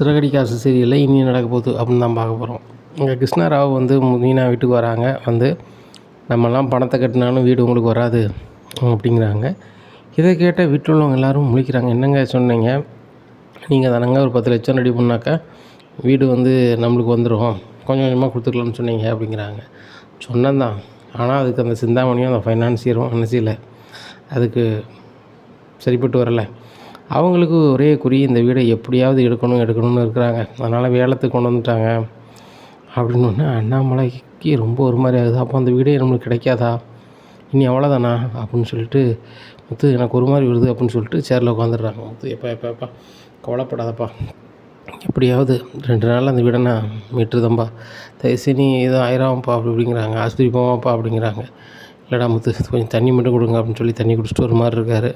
சிறகடி காசு சீரியலில் இனி நடக்க போகுது அப்படின்னு தான் பார்க்க போகிறோம். இங்கே கிருஷ்ணராவ் வந்து மீனா வீட்டுக்கு வராங்க. வந்து நம்மலாம் பணத்தை கட்டினாலும் வீடு உங்களுக்கு வராது அப்படிங்கிறாங்க. இதை கேட்ட வீட்டில் உள்ளவங்க எல்லோரும் முழிக்கிறாங்க. என்னங்க சொன்னீங்க, நீங்கள் தானங்க ஒரு 10 லட்சம் ரெடி பண்ணாக்கா வீடு வந்து நம்மளுக்கு வந்துடும், கொஞ்சம் கொஞ்சமாக கொடுத்துக்கலாம்னு சொன்னீங்க அப்படிங்கிறாங்க. சொன்னதான், ஆனால் அதுக்கு அந்த சிந்தாமணியும் அந்த ஃபைனான்சியரும் என்ன செய்யலை, அதுக்கு சரிப்பட்டு வரலை. அவங்களுக்கு ஒரே குறி, இந்த வீடை எப்படியாவது எடுக்கணும்னு இருக்கிறாங்க. அதனால் வேலத்துக்கு கொண்டு வந்துட்டாங்க அப்படின்னு அண்ணாமலைக்கு ரொம்ப ஒரு மாதிரி ஆகுது. அப்போ அந்த வீடே நம்மளுக்கு கிடைக்காதா, இனி அவ்வளோதானா அப்படின்னு சொல்லிட்டு முத்து எனக்கு ஒரு மாதிரி வருது அப்படின்னு சொல்லிட்டு சேரில் உட்காந்துடுறாங்க. முத்து எப்பா கவலைப்படாதப்பா, எப்படியாவது 2 நாளில் அந்த வீடை நான் மீட்டுருதம்பா, தயவுசெய்து நீ எதுவும் ஆயிராமப்பா அப்படிங்கிறாங்க. ஆஸ்பத்திரி போவாப்பா அப்படிங்கிறாங்க. இல்லைடா முத்து, கொஞ்சம் தண்ணி மட்டும் கொடுங்க அப்படின்னு சொல்லி தண்ணி குடிச்சிட்டு ஒரு மாதிரி இருக்கார்.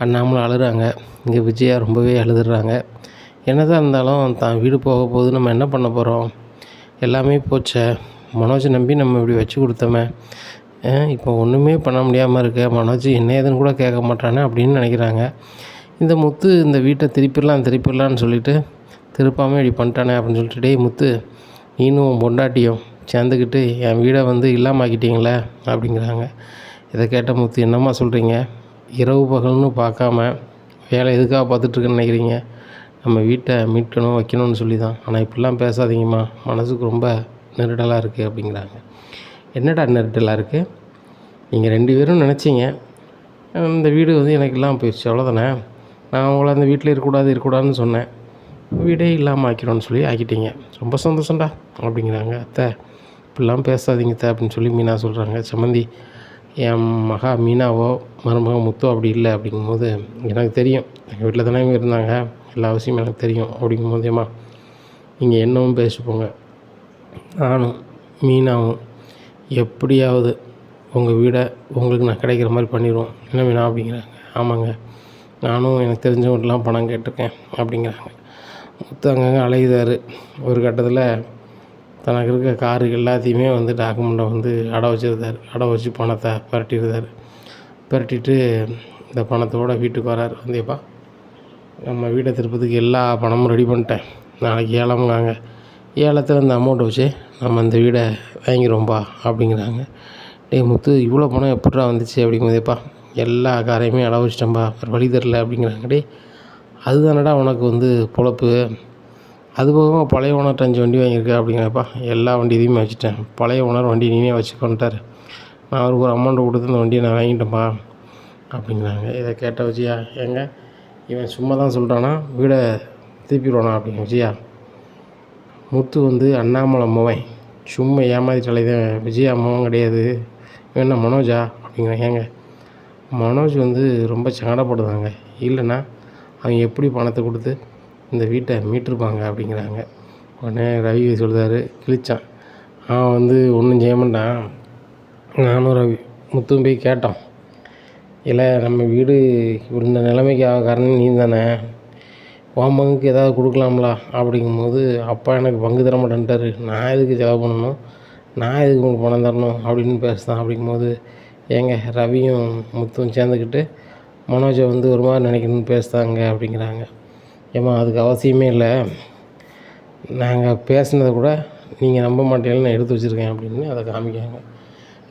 அண்ணாமலை அழுகிறாங்க. இங்கே விஜயா ரொம்பவே அழுதுடுறாங்க. என்னதான் இருந்தாலும் தான் வீடு போக போகுது, நம்ம என்ன பண்ண போகிறோம், எல்லாமே போச்சே, மனோஜை நம்பி நம்ம இப்படி வச்சு கொடுத்தோமே, இப்போ ஒன்றுமே பண்ண முடியாமல் இருக்க, மனோஜ் என்ன ஏதுன்னு கூட கேட்க மாட்டானே அப்படின்னு நினைக்கிறாங்க. இந்த முத்து இந்த வீட்டை திருப்பிடலான்னு சொல்லிட்டு திருப்பாமல் இப்படி பண்ணிட்டானே அப்படின்னு சொல்லிட்டு, டேய் முத்து, நீனும் பொண்டாட்டியும் சேர்ந்துக்கிட்டு என் வீடை வந்து இல்லாமாக்கிட்டீங்களே அப்படிங்கிறாங்க. இதை கேட்ட முத்து, என்னம்மா சொல்கிறீங்க, இரவு பகல்னு பார்க்காம வேலை எதுக்காக பார்த்துட்ருக்குன்னு நினைக்கிறீங்க, நம்ம வீட்டை மீட்கணும் வைக்கணும்னு சொல்லி தான். ஆனால் இப்படிலாம் பேசாதீங்கம்மா, மனசுக்கு ரொம்ப நெருடலாக இருக்குது அப்படிங்கிறாங்க. என்னடா நெருடலாக இருக்குது, நீங்கள் 2 பேரும் நினச்சிங்க இந்த வீடு வந்து எனக்கு இல்லாமல் போயிடுச்சு, அவ்வளோதானே, நான் உங்களை அந்த வீட்டில் இருக்கக்கூடாதுன்னு சொன்னேன், வீடே இல்லாமல் ஆக்கிடும்னு சொல்லி ஆக்கிட்டீங்க, ரொம்ப சந்தோஷம்டா அப்படிங்கிறாங்க. அத்தை இப்படிலாம் பேசாதீங்க அத்தை அப்படின்னு சொல்லி மீனா சொல்கிறாங்க. சம்மந்தி, என் மகா மீனாவோ மருமக முத்தோ அப்படி இல்லை அப்படிங்கும்போது எனக்கு தெரியும், எங்கள் வீட்டில் தானே இருந்தாங்க, எல்லா விஷயமும் எனக்கு தெரியும் அப்படிங்கும்போது, ஏம்மா நீங்கள் என்னவும் பேசிப்போங்க, நானும் மீனாவும் எப்படியாவது உங்கள் வீடை உங்களுக்கு நான் கிடைக்கிற மாதிரி பண்ணிடுவோம், என்ன மீனா அப்படிங்கிறாங்க. ஆமாங்க, நானும் எனக்கு தெரிஞ்சவங்கள்ட்டலாம் பணம் கேட்டிருக்கேன் அப்படிங்கிறாங்க. முத்து அங்கங்கே அலையுதார். ஒரு கட்டத்தில் தனக்கு இருக்க காரு எல்லாத்தையுமே வந்து டாக்குமெண்ட்டை வந்து அடை வச்சு பணத்தை பிரட்டிட்டு இந்த பணத்தோடு வீட்டுக்கு வராரு. வந்தேப்பா, நம்ம வீட்டை திருப்பத்துக்கு எல்லா பணமும் ரெடி பண்ணிட்டேன், நாளைக்கு ஏலம்காங்க, ஏலத்தில் இந்த அமௌண்ட்டை வச்சு நம்ம இந்த வீடை வாங்கிடுவோம்ப்பா அப்படிங்கிறாங்க. டேய் முத்து, இவ்வளோ பணம் எப்படிடா வந்துச்சு அப்படிங்கும்போதேப்பா, எல்லா காரையுமே அடை வச்சிட்டேன்ப்பா, வழி தரல அப்படிங்கிறாங்க. டே, அதுதானடா உனக்கு வந்து பொழப்பு, அதுபோக பழைய ஓனர் 5 வண்டி வாங்கியிருக்கேன் அப்படிங்கிறப்பா, எல்லா வண்டி இதையுமே வச்சுட்டேன், பழைய ஓனர் வண்டி நீனே வச்சுக்கொண்டார், நான் அவருக்கு ஒரு அமௌண்ட்டை கொடுத்து இந்த வண்டியை நான் வாங்கிட்டேன்ப்பா அப்படிங்கிறாங்க. இதை கேட்ட விஜயா, ஏங்க இவன் சும்மா தான் சொல்கிறானா, வீடை திருப்பிடுவானா அப்படிங்க விஜயா. முத்து வந்து அண்ணாமலை மோவன், சும்மா ஏமாதிட்டாலே தான், விஜயா மோவன் கிடையாது, என்ன மனோஜா அப்படிங்கிறாங்க. ஏங்க மனோஜ் வந்து ரொம்ப சங்கடப்படுதாங்க, இல்லைன்னா அவங்க எப்படி பணத்தை கொடுத்து இந்த வீட்டை மீட்டிருப்பாங்க அப்படிங்கிறாங்க. உடனே ரவி சொல்கிறாரு, கிழிச்சான், அவன் வந்து ஒன்றும் செய்ய மாட்டான், நானும் ரவி முத்தும் போய் கேட்டோம், இல்லை நம்ம வீடு இந்த நிலைமைக்கு காரணம் நீ தானே, உன் பங்குக்கு ஏதாவது கொடுக்கலாம்ல அப்படிங்கும்போது, அப்பா எனக்கு பங்கு தர மாட்டேன்ட்டார், நான் எதுக்கு செலவு பண்ணணும், நான் எதுக்கு உங்களுக்கு பணம் தரணும் அப்படின்னு பேசுதான் அப்படிங்கும்போது, ஏங்க ரவியும் முத்தும் சேர்ந்துக்கிட்டு மனோஜை வந்து ஒரு மாதிரி நினைக்கணும்னு பேசுதாங்க அப்படிங்கிறாங்க. ஏம்மா அதுக்கு அவசியமே இல்லை, நாங்கள் பேசுனதை கூட நீங்கள் நம்ப மாட்டீங்கன்னு நான் எடுத்து வச்சுருக்கேன் அப்படின்னு அதை காமிக்காங்க.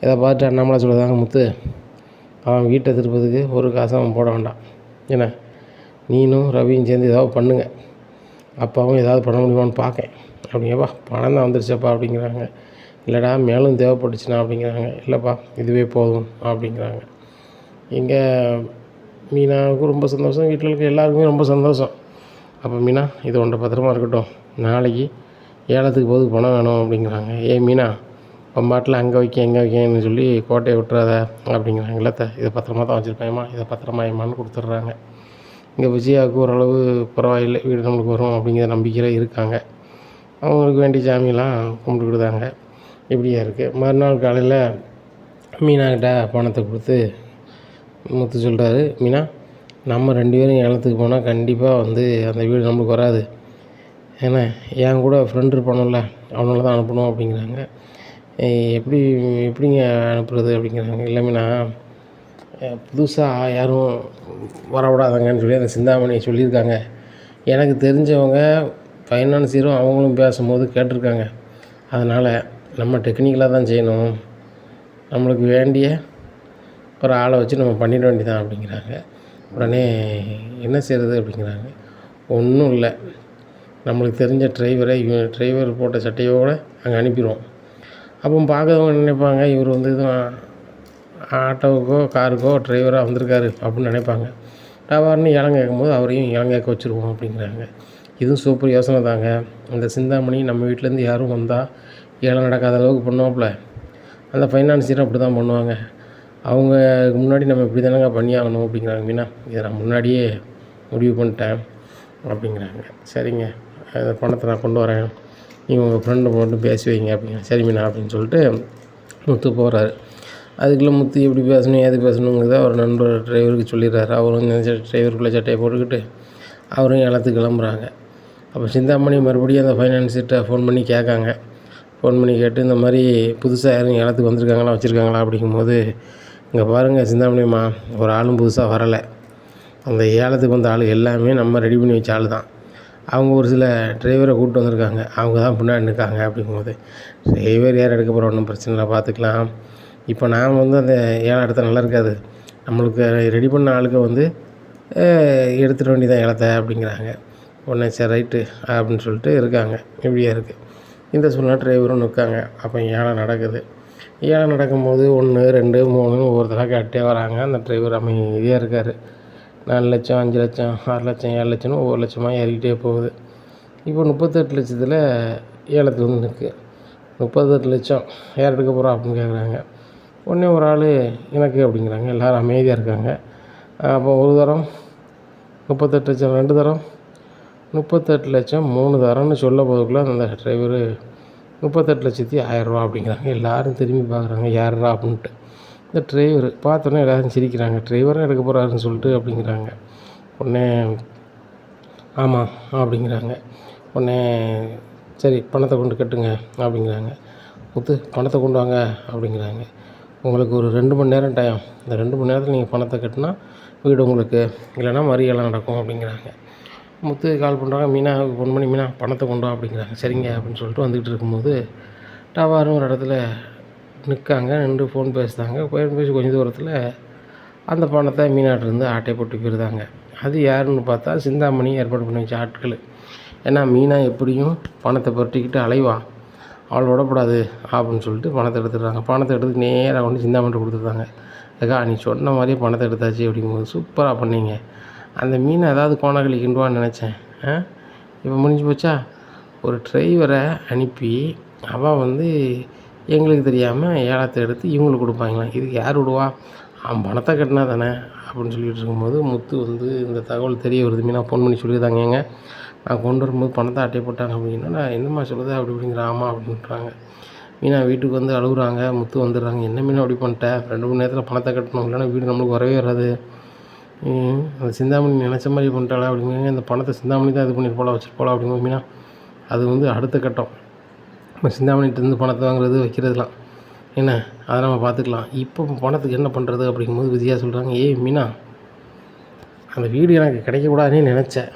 இதை பார்த்துட்டு அண்ணாமலை சொல்லுதாங்க, முத்து அவன் வீட்டை திருப்பதுக்கு ஒரு காசு அவன் போட வேண்டாம், ஏன்னா நீனும் ரவியும் சேர்ந்து ஏதாவது பண்ணுங்கள், அப்பாவும் ஏதாவது பண்ண முடியுமான்னு பார்க்கேன் அப்படிங்கப்பா, பணம் தான் வந்துருச்சப்பா அப்படிங்கிறாங்க. இல்லைடா மேலும் தேவைப்பட்டுச்சுண்ணா அப்படிங்கிறாங்க. இல்லைப்பா இதுவே போதும் அப்படிங்கிறாங்க. இங்கே மீனாவுக்கு ரொம்ப சந்தோஷம், வீட்டில் இருக்க எல்லாருக்குமே ரொம்ப சந்தோஷம். அப்போ மீனா, இது ஒன்றை பத்திரமா இருக்கட்டும், நாளைக்கு ஏலத்துக்கு போதுக்கு பணம் வேணும் அப்படிங்கிறாங்க. மீனா, பம்பாட்டில் அங்கே எங்கே வைக்கன்னு சொல்லி கோட்டையை விட்டுறாத அப்படிங்கிறாங்க. இல்லத்த, இதை பத்திரமா தான் வச்சுருப்பேன்மா, இதை பத்திரமாயம்மான்னு கொடுத்துட்றாங்க. இங்கே விஜயாவுக்கு ஓரளவு பரவாயில்லை, வீடு நம்மளுக்கு வரும் அப்படிங்கிற நம்பிக்கையில் இருக்காங்க. அவங்களுக்கு வேண்டிய சாமியெல்லாம் கும்பிட்டுக்கிட்டுதாங்க. இப்படியா இருக்குது. மறுநாள் காலையில் மீனாக்கிட்ட பணத்தை கொடுத்து முத்து சொல்கிறாரு, மீனா நம்ம 2 பேரும் ஏலத்துக்கு போனால் கண்டிப்பாக வந்து அந்த வீடு நம்மளுக்கு வராது, ஏன்னா என் கூட ஃப்ரெண்டு இருப்பானுல்ல, அவனால தான் அனுப்பணும் அப்படிங்கிறாங்க. எப்படிங்க அனுப்புறது அப்படிங்கிறாங்க. இல்லை மீனா, புதுசாக யாரும் வரவிடாதாங்கன்னு சொல்லி அந்த சிந்தாமணி சொல்லியிருக்காங்க, எனக்கு தெரிஞ்சவங்க ஃபைனான்சியரும் அவங்களும் பேசும்போது கேட்டிருக்காங்க. அதனால் நம்ம டெக்னிக்கலாக தான் செய்யணும், நம்மளுக்கு வேண்டிய ஒரு ஆளை வச்சு நம்ம பண்ணிட வேண்டியதான் அப்படிங்கிறாங்க. உடனே என்ன செய்கிறது அப்படிங்கிறாங்க. ஒன்றும் இல்லை, நம்மளுக்கு தெரிஞ்ச டிரைவர் போட்ட சட்டையோடு அங்கே அனுப்பிடுவோம். அப்போ பார்க்குறவங்க நினைப்பாங்க, இவர் வந்து எதுவும் ஆட்டோவுக்கோ காருக்கோ டிரைவராக வந்திருக்காரு அப்படின்னு நினைப்பாங்க. டவார்னு இடம் கேட்கும்போது அவரையும் இடம் கேட்க வச்சுருவோம் அப்படிங்கிறாங்க. இதுவும் சூப்பர் யோசனை தாங்க. இந்த சிந்தாமணி நம்ம வீட்டிலேருந்து யாரும் வந்தால் ஏலம் நடக்காத அளவுக்கு பண்ணுவாப்புல. அந்த ஃபைனான்சியரும் அப்படி தான் பண்ணுவாங்க. அவங்களுக்கு முன்னாடி நம்ம இப்படி தானங்க பண்ணியாகணும் அப்படிங்கிறாங்க மீனா. இதை நான் முன்னாடியே முடிவு பண்ணிட்டேன் அப்படிங்கிறாங்க. சரிங்க, அந்த பணத்தை நான் கொண்டு வரேன், நீங்கள் உங்கள் ஃப்ரெண்டை மட்டும் பேசி வைங்க அப்படிங்கிறாங்க. சரி மீனா அப்படின்னு சொல்லிட்டு முத்து போகிறாரு. அதுக்குள்ளே முத்து எப்படி பேசணும் ஏது பேசணுங்கிறத அவர் நண்பர் டிரைவருக்கு சொல்லிடுறாரு. அவரும் டிரைவருக்குள்ளே சட்டையை போட்டுக்கிட்டு அவரும் ஏலத்துக்கு கிளம்புறாங்க. அப்போ சிந்தாமணி மறுபடியும் அந்த ஃபைனான்ஸிட்ட ஃபோன் பண்ணி கேட்காங்க. ஃபோன் பண்ணி கேட்டு இந்த மாதிரி புதுசாக யாரும் ஏலத்துக்கு வந்திருக்காங்களா வச்சுருக்காங்களா அப்படிங்கும்போது, இங்கே பாருங்கள் சிந்தாமணிம்மா, ஒரு ஆளும் புதுசாக வரலை. அந்த ஏலத்துக்கு வந்த ஆள் எல்லாமே நம்ம ரெடி பண்ணி வச்ச ஆள் தான். அவங்க ஒரு சில டிரைவரை கூப்பிட்டு வந்திருக்காங்க, அவங்க தான் பின்னாடி நிற்காங்க அப்படிங்கும்போது, டிரைவர் யார் எடுக்க போகிற ஒன்றும் பிரச்சனை இல்லை, பார்த்துக்கலாம். இப்போ நாம் வந்து அந்த ஏலம் எடுத்தால் நல்லா இருக்காது, நம்மளுக்கு ரெடி பண்ண ஆளுக்கு வந்து எடுத்துட வேண்டியதான் ஏலத்தை அப்படிங்கிறாங்க. உடனே சரி ரைட்டு அப்படின்னு சொல்லிட்டு இருக்காங்க. இப்படியே இருக்குது இந்த சூழ்நிலை. டிரைவரும் நிற்காங்க. அப்போ ஏலம் நடக்குது. ஏலம் நடக்கும்போது 1, 2, 3ன்னு ஒவ்வொருத்தராக கேட்டே வராங்க. அந்த டிரைவர் அமைதியாக இருக்கார். 4 லட்சம், 5 லட்சம், 6 லட்சம், 7 லட்சம்னு ஒவ்வொரு லட்சமாக ஏறிக்கிட்டே போகுது. இப்போ 38 லட்சத்தில் ஏலத்தில் வந்து நிற்கு. 38 லட்சம் யார் எடுக்க போகிறா அப்படின்னு கேட்குறாங்க. உடனே ஒரு ஆள் எனக்கு அப்படிங்கிறாங்க. எல்லோரும் அமைதியாக இருக்காங்க. அப்போ ஒரு தரம் 38 லட்சம், 2 தரம் 38 லட்சம், 3 தரம்னு சொல்ல போதுக்குள்ளே அந்த டிரைவரு 38,1000 அப்படிங்கிறாங்க. எல்லோரும் திரும்பி பார்க்குறாங்க, யாருடா அப்படின்ட்டு. இந்த டிரைவர் பார்த்தோன்னே எல்லோரும் சிரிக்கிறாங்க. டிரைவரும் எடுக்க போகிறாருன்னு சொல்லிட்டு அப்படிங்கிறாங்க. உடனே ஆமாம் அப்படிங்கிறாங்க. உடனே சரி பணத்தை கொண்டு கட்டுங்க அப்படிங்கிறாங்க. முத்து பணத்தை கொண்டு வாங்க அப்படிங்கிறாங்க. உங்களுக்கு ஒரு 2 மணி நேரம் டைம், இந்த 2 மணி நேரத்தில் நீங்கள் பணத்தை கட்டினா வீடு உங்களுக்கு, இல்லைன்னா மறியெல்லாம் நடக்கும் அப்படிங்கிறாங்க. முத்து கால் பண்ணுறாங்க. மீனாவுக்கு ஃபோன் பண்ணி, மீனா பணத்தை கொண்டு வா அப்படிங்கிறாங்க. சரிங்க அப்படின்னு சொல்லிட்டு வந்துக்கிட்டு இருக்கும்போது டவாரும் ஒரு இடத்துல நிற்காங்க. நின்று ஃபோன் பேசுகிறாங்க. பேசி கொஞ்சம் தூரத்தில் அந்த பணத்தை மீனாட்டிருந்து ஆட்டை போட்டு போயிருந்தாங்க. அது யாருன்னு பார்த்தா சிந்தாமணி ஏற்பாடு பண்ணி வச்ச ஆட்கள். ஏன்னா மீனா எப்படியும் பணத்தை புரட்டிக்கிட்டு அலைவா, அவளை விடக்கூடாது அப்படின்னு சொல்லிட்டு பணத்தை எடுத்துடுறாங்க. பணத்தை எடுத்து நேராக கொண்டு சிந்தாமணிட்ட கொடுத்துருந்தாங்க. ஏக்கா நீ சொன்ன மாதிரியே பணத்தை எடுத்தாச்சு அப்படிங்கும்போது, சூப்பராக பண்ணீங்க, அந்த மீனை ஏதாவது கோணாக்களி கிண்டுவான்னு நினச்சேன், இப்போ முடிஞ்சு போச்சா. ஒரு டிரைவரை அனுப்பி அவன் வந்து எங்களுக்கு தெரியாமல் ஏலத்தை எடுத்து இவங்களுக்கு கொடுப்பாங்களாம். இதுக்கு யார் விடுவா, அவன் பணத்தை கட்டினா தானே அப்படின்னு சொல்லிகிட்டு இருக்கும்போது முத்து வந்து இந்த தகவல் தெரிய வருது. மீனா ஃபோன் பண்ணி சொல்லியிருந்தாங்க, ஏங்க நான் கொண்டு வரும்போது பணத்தை அட்டை போட்டாங்க அப்படின்னா, நான் என்னம்மா சொல்லுது அப்படி அப்படிங்கிற ஆமாம் அப்படின்றாங்க. மீனா வீட்டுக்கு வந்து அழுகுறாங்க. முத்து வந்துடுறாங்க. என்ன மீனா அப்படி பண்ணிட்டேன், 2 மணி நேரத்தில் பணத்தை கட்டணும், இல்லைன்னா வீடு நம்மளுக்கு வரவே வராது. அந்த சிந்தாமணி நினச்ச மாதிரி பண்ணிட்டாளா அப்படிங்கிறாங்க. அந்த பணத்தை சிந்தாமணி தான் இது பண்ணிட்டு போல வச்சுட்டு போகலாம் அப்படிங்கிற மீனா. அது வந்து அடுத்த கட்டம், நம்ம சிந்தாமணிகிட்டேருந்து பணத்தை வாங்குறது வைக்கிறதுலாம் என்ன, அதை நம்ம பார்த்துக்கலாம். இப்போ பணத்துக்கு என்ன பண்ணுறது அப்படிங்கும்போது விஜயா சொல்கிறாங்க, ஏய் மீனா, அந்த வீடு எனக்கு கிடைக்கக்கூடாதுன்னு நினச்சேன்.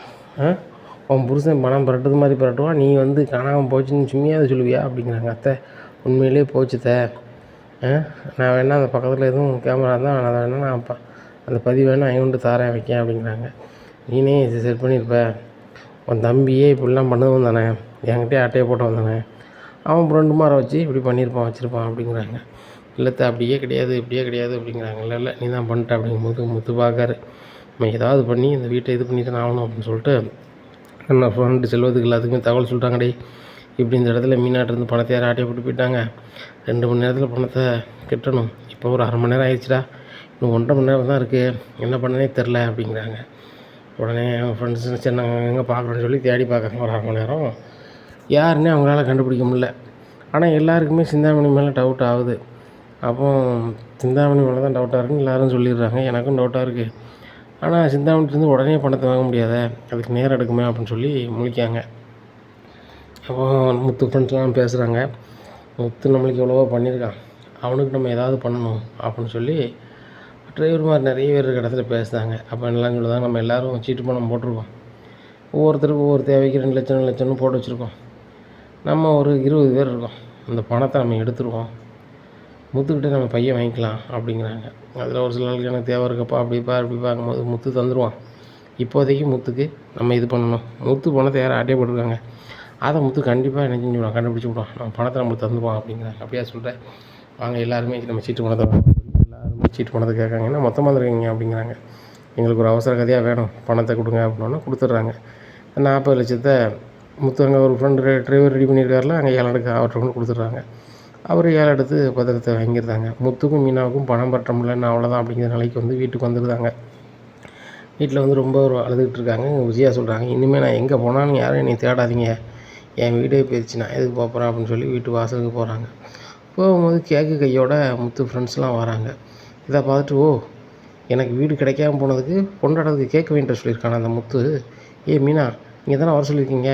உன் புருஷன் பணம் புரட்டுறது மாதிரி புரட்டுவான், நீ வந்து காணாமல் போச்சுன்னு சும்மையாக சொல்லுவியா அப்படிங்கிறாங்க. அத்தை உண்மையிலே போச்சுத்த, நான் வேணா அந்த பக்கத்தில் எதுவும் கேமரா தான், அதை வேணா நான் அந்த பதிவு வேணா ஐநூண்டு தாரேன் வைக்கேன் அப்படிங்கிறாங்க. நீனே இது செட் பண்ணியிருப்ப, உன் தம்பியே இப்படிலாம் பண்ணதும் தானே, என்கிட்டே அட்டையை போட்டு வந்தானே, அவன் 2 மாரை வச்சு இப்படி பண்ணியிருப்பான் வச்சுருப்பான் அப்படிங்கிறாங்க. இல்லைத்த அப்படியே கிடையாது இப்படியே கிடையாது அப்படிங்கிறாங்க. இல்லை நீ தான் பண்ணிட்ட அப்படிங்கும்போது முத்து பார்க்காரு. நம்ம ஏதாவது பண்ணி இந்த வீட்டை இது பண்ணி தான் ஆகணும் அப்படின்னு சொல்லிட்டு நான் ஃப்ரெண்டு செல்வத்துக்கு எல்லாத்துக்குமே தகவல் சொல்லிட்டாங்கடே, இப்படி இந்த இடத்துல மீனாட்டிருந்து பணத்தை யாரும் ஆட்டையை போட்டு போயிட்டாங்க, 2 மணி நேரத்தில் பணத்தை கட்டணும், இப்போ ஒரு 1/2 மணி நேரம் ஆயிடுச்சுடா, இன்னும் 1.5 மணி நேரம் தான் இருக்குது, என்ன பண்ணனே தெரில அப்படிங்கிறாங்க. உடனே அவங்க ஃப்ரெண்ட்ஸ் சரி நாங்கள் எங்கே பார்க்குறோன்னு சொல்லி தேடி பார்க்குறாங்க. ஒரு 1/2 மணி நேரம் யாருன்னே அவங்களால கண்டுபிடிக்க முடியல. ஆனால் எல்லாருக்குமே சிந்தாமணி மேலே டவுட் ஆகுது. அப்போ சிந்தாமணி மேலே தான் டவுட்டாக இருக்குன்னு எல்லோரும் சொல்லிடுறாங்க. எனக்கும் டவுட்டாக இருக்குது. ஆனால் சிந்தாமணிலேருந்து உடனே பணத்தை வாங்க முடியாத, அதுக்கு நேரம் எடுக்குமே அப்படின்னு சொல்லி முழிக்காங்க. அப்போ முத்து ஃப்ரெண்ட்ஸ்லாம் பேசுகிறாங்க. முத்து நம்மளுக்கு எவ்வளவோ பண்ணியிருக்கான், அவனுக்கு நம்ம ஏதாவது பண்ணணும் அப்படின்னு சொல்லி டிரைவர் மாதிரி நிறைய பேர் இருக்கிற இடத்துல பேசுகிறாங்க. அப்போ எல்லாம் சொல்லுதாங்க, நம்ம எல்லோரும் சீட்டு பணம் போட்டிருக்கோம், ஒவ்வொருத்தருக்கும் ஒவ்வொரு தேவைக்கு 2 லட்சம் 2 லட்சம்னு போட்டு வச்சுருக்கோம். நம்ம ஒரு 20 பேர் இருக்கோம். அந்த பணத்தை நம்ம எடுத்துருவோம். முத்துக்கிட்ட நம்ம பையன் வாங்கிக்கலாம் அப்படிங்கிறாங்க. அதில் ஒரு சில நாளுக்கு எனக்கு தேவை இருக்கப்பா அப்படிப்பா அப்படி பார்க்கும்போது முத்து தந்துடுவான். இப்போதைக்கு முத்துக்கு நம்ம இது பண்ணணும். முத்து பணத்தை யாரும் ஆட்டையே போட்டிருக்காங்க. அதை முத்து கண்டிப்பாக என்ன செஞ்சுடுவான், கண்டுபிடிச்சி விடுவான். நம்ம பணத்தை நம்மளுக்கு தந்துடுவான் அப்படிங்கிறாங்க. அப்படியா சொல்கிறேன், வாங்க எல்லாருமே நம்ம சீட்டு பணத்தை எல்லாருமே சீட்டு பணத்தை கேட்காங்க. என்ன மொத்தமாக வந்துருக்கீங்க அப்படிங்கிறாங்க. எங்களுக்கு ஒரு அவசர கதையாக வேணும், பணத்தை கொடுங்க அப்படின்னா கொடுத்துட்றாங்க. 40 லட்சத்தை முத்து அங்கே ஒரு ஃப்ரெண்டு டிரைவர் ரெடி பண்ணியிருக்காருல, அங்கே 7 எடுக்க அவர்கிட்ட கொண்டு கொடுத்துட்றாங்க. அவர் 7 எடுத்து பத்திரத்தை வாங்கியிருந்தாங்க. முத்துக்கும் மீனாவுக்கும் பணம் பற்ற முடியலன்னு அவ்வளோதான் அப்படிங்கிற நிலைக்கு வந்து வீட்டுக்கு வந்துருந்தாங்க. வீட்டில் வந்து ரொம்ப ஒரு அழுதுகிட்டு இருக்காங்க. விஜயா சொல்கிறாங்க, இனிமேல் நான் எங்கே போனாலும் யாரும் என்னை தேடாதீங்க, என் வீடே போயிடுச்சு, நான் எதுக்கு போகிறேன் அப்படின்னு சொல்லி வீட்டு வாசலுக்கு போகிறாங்க. போகும்போது கேக்கு கையோட முத்து ஃப்ரெண்ட்ஸ்லாம் வராங்க. இதை பார்த்துட்டு, ஓ, எனக்கு வீடு கிடைக்காம போனதுக்கு கொண்டாடுறதுக்கு கேட்க வேண்டிய சொல்லியிருக்கான அந்த முத்து. மீனா, நீங்கள் தானே வர சொல்லியிருக்கீங்க,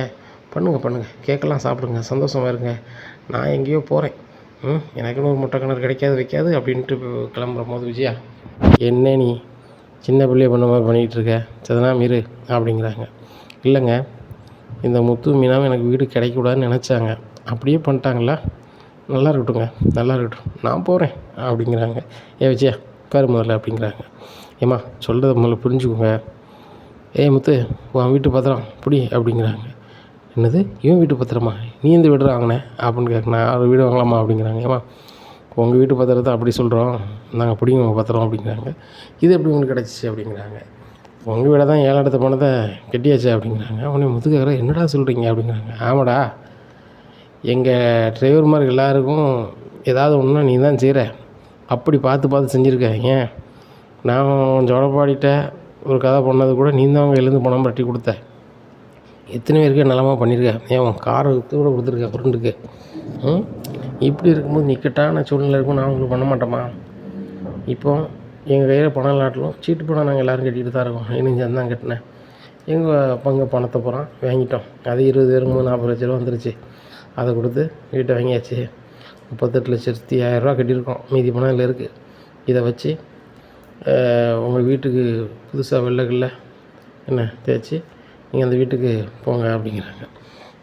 பண்ணுங்கள் கேக்கெல்லாம் சாப்பிடுங்க, சந்தோஷமாக இருங்க, நான் எங்கேயோ போகிறேன், எனக்குன்னு ஒரு முட்டை கிணறு கிடைக்காது வைக்காது அப்படின்ட்டு கிளம்புற போது விஜயா, என்ன நீ சின்ன பிள்ளைய பண்ண மாதிரி பண்ணிகிட்டு இருக்க, சதனா மீறு அப்படிங்கிறாங்க. இல்லைங்க, இந்த முத்து மீனாவும் எனக்கு வீடு கிடைக்கக்கூடாதுன்னு நினச்சாங்க, அப்படியே பண்ணிட்டாங்களா, நல்லா இருக்கட்டும் நான் போகிறேன் அப்படிங்கிறாங்க. விஜயா உட்காரு முதல்ல அப்படிங்கிறாங்க. ஏம்மா சொல்கிறத முதல்ல புரிஞ்சுக்கோங்க. முத்து உன் வீட்டு பத்திரம் பிடி அப்படிங்கிறாங்க. என்னது, இவன் வீட்டு பத்திரமா, நீ எந்த வீடு வாங்கினேன் அப்படின்னு கேட்கணும். அவர் வீடு வாங்கலாமா அப்படிங்கிறாங்க. ஏம்மா உங்கள் வீட்டு பத்திரத்தை அப்படி சொல்கிறோம், நாங்கள் பிடிங்க உங்கள் பத்திரம் அப்படிங்கிறாங்க. இது எப்படி உங்களுக்கு கிடச்சிச்சு அப்படிங்கிறாங்க. உங்கள் வீடை தான் 7 எடுத்த பணத்தை கட்டியாச்சு அப்படிங்கிறாங்க. உடனே முத்துக்கார என்னடா சொல்கிறீங்க அப்படிங்கிறாங்க. ஆமாடா, எங்கள் டிரைவர் மாதிரி எல்லாருக்கும் ஏதாவது ஒன்றுனா நீ தான் செய்கிற, அப்படி பார்த்து செஞ்சுருக்க. ஏன் நான் ஜோடப்பாடிட்ட ஒரு கதை பண்ணது கூட நீ தான் அவங்க எழுந்து பணம் பட்டி கொடுத்த, எத்தனை பேருக்கு நலமாக பண்ணியிருக்கேன், ஏன் காரை கூட கொடுத்துருக்கேன் ஃப்ரெண்டுக்கு. இப்படி இருக்கும்போது நிக்கட்டான சூழ்நிலை இருக்கும், நான் உங்களுக்கு பண்ண மாட்டோமா? இப்போ எங்கள் கையில் பணம் இல்லாட்டிலும் சீட்டு பணம் நாங்கள் எல்லோரும் கட்டிகிட்டு தான் இருக்கோம், இணைஞ்சு தான் கட்டினேன். எங்கள் பங்கு பணத்தை போகிறோம் வாங்கிட்டோம், அது 20 பேருக்கு 40 லட்ச ரூபா வந்துருச்சு. அதை கொடுத்து வீட்டை வாங்கியாச்சு. 38,1000 கட்டியிருக்கோம், மீதி பணம் இதில் இருக்குது. இதை வச்சு உங்கள் வீட்டுக்கு புதுசாக வெள்ளைக்கல்ல என்ன தேய்ச்சி நீங்கள் அந்த வீட்டுக்கு போங்க அப்படிங்கிறாங்க.